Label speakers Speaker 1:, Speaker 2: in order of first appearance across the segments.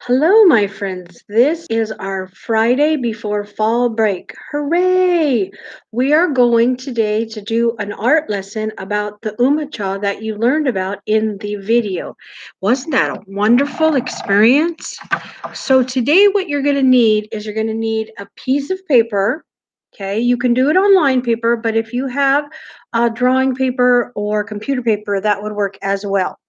Speaker 1: Hello, my friends. This is our Friday before fall break. Hooray! We are going today to do an art lesson about the umacha that you learned about in the video. Wasn't that a wonderful experience? So today what you're going to need is you're going to need a piece of paper. Okay, you can do it on line paper, but if you have drawing paper or computer paper, that would work as well.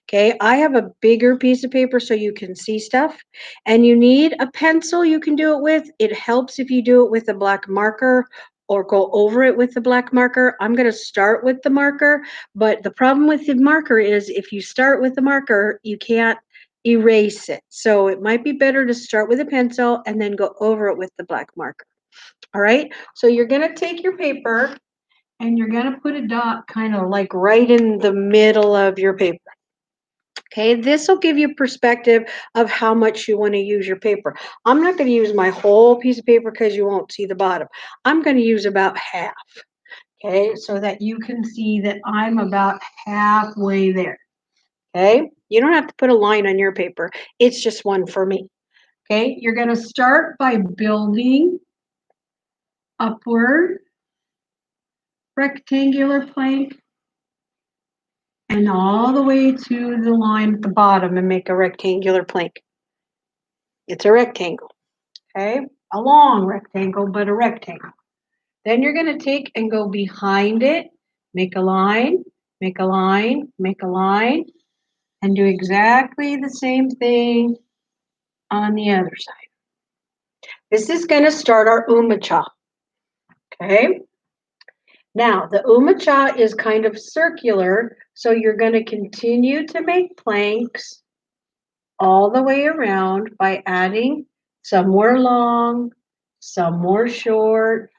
Speaker 1: Okay, I have a bigger piece of paper so you can see stuff. And you need a pencil you can do it with. It helps if you do it with a black marker or go over it with the black marker. I'm going to start with the marker, but the problem with the marker is if you start with the marker, you can't erase it. So it might be better to start with a pencil and then go over it with the black marker. All right, so you're going to take your paper and you're going to put a dot kind of like right in the middle of your paper. Okay, this will give you perspective of how much you want to use your paper. I'm not going to use my whole piece of paper because you won't see the bottom. I'm going to use about half, okay, so that you can see that I'm about halfway there, okay? You don't have to put a line on your paper. It's just one for me, okay? You're going to start by building upward rectangular plank and all the way to the line at the bottom and make a rectangular plank. It's a rectangle. Okay, a long rectangle, but a rectangle. Then you're going to take and go behind it, make a line, make a line, make a line, and do exactly the same thing on the other side. This is going to start our umacha. Okay, now the umacha is kind of circular, so you're going to continue to make planks all the way around by adding some more long, some more short.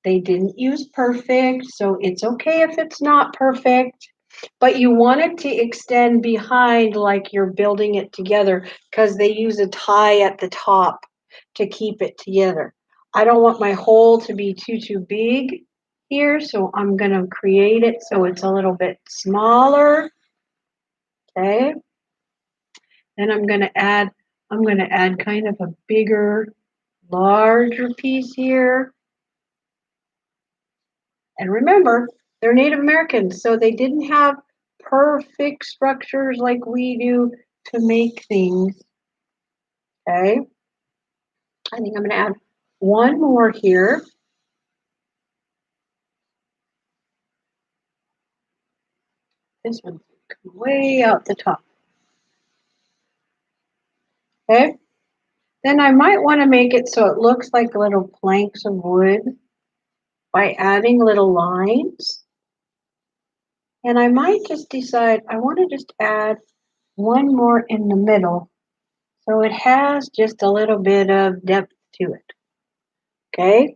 Speaker 1: They didn't use perfect, so it's okay if it's not perfect, but you want it to extend behind like you're building it together because they use a tie at the top to keep it together. I don't want my hole to be too big here, so I'm going to create it so it's a little bit smaller. Okay. Then I'm going to add kind of a bigger, larger piece here. And remember, they're Native Americans, so they didn't have perfect structures like we do to make things. Okay. I think I'm going to add one more here. This one's way out the top. Okay. Then I might want to make it so it looks like little planks of wood by adding little lines. And I might just decide I want to just add one more in the middle so it has just a little bit of depth to it. Okay.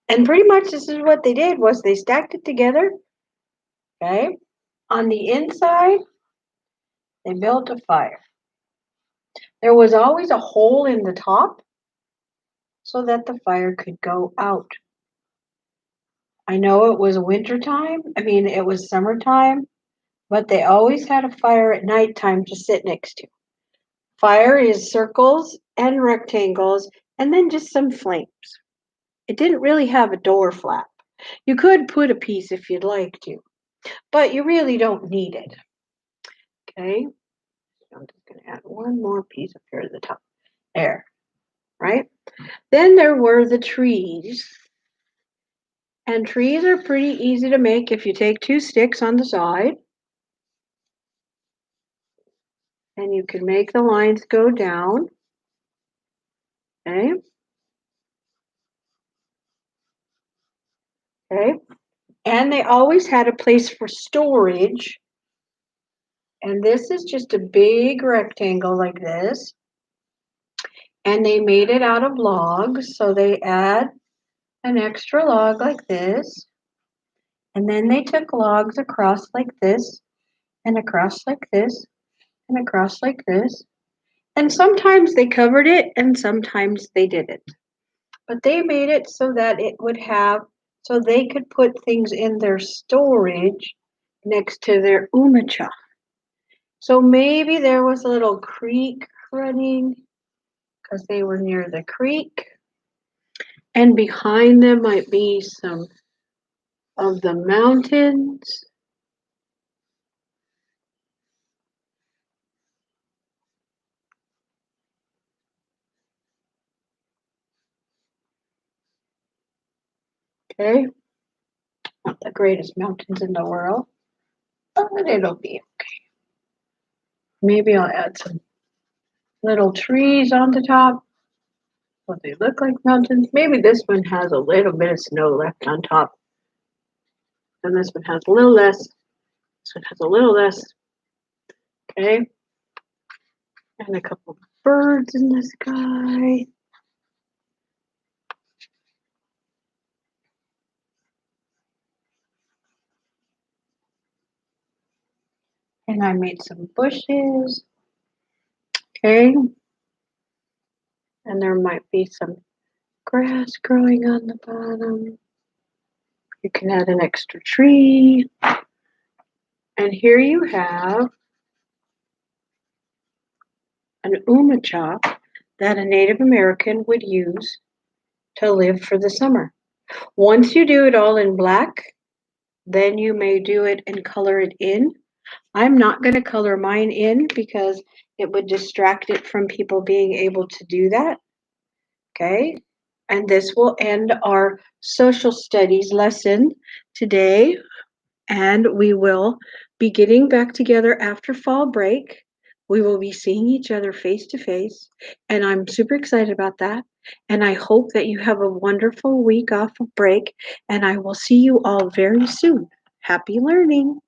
Speaker 1: And pretty much this is what they did was they stacked it together. Okay. On the inside, they built a fire. There was always a hole in the top so that the fire could go out. I know it was wintertime. It was summertime, but they always had a fire at nighttime to sit next to. Fire is circles and rectangles and then just some flames. It didn't really have a door flap. You could put a piece if you'd like to, but you really don't need it. Okay, I'm just going to add one more piece up here at the top. There, right? Then there were the trees. And trees are pretty easy to make if you take two sticks on the side. And you can make the lines go down. Okay. Okay. And they always had a place for storage. And this is just a big rectangle like this. And they made it out of logs. So they add an extra log like this. And then they took logs across like this, and across like this, and across like this. And sometimes they covered it, and sometimes they didn't. But they made it so that it would have, so they could put things in their storage next to their umacha. So maybe there was a little creek running because they were near the creek. And behind them might be some of the mountains. Okay, not the greatest mountains in the world, but it'll be okay. Maybe I'll add some little trees on the top. What they look like mountains. Maybe this one has a little bit of snow left on top. And this one has a little less. This one has a little less. Okay. And a couple of birds in the sky. And I made some bushes. Okay. And there might be some grass growing on the bottom. You can add an extra tree. And here you have an umacha that a Native American would use to live for the summer. Once you do it all in black, then you may do it and color it in. I'm not going to color mine in because it would distract it from people being able to do that. Okay. And this will end our social studies lesson today. And we will be getting back together after fall break. We will be seeing each other face to face. And I'm super excited about that. And I hope that you have a wonderful week off of break. And I will see you all very soon. Happy learning.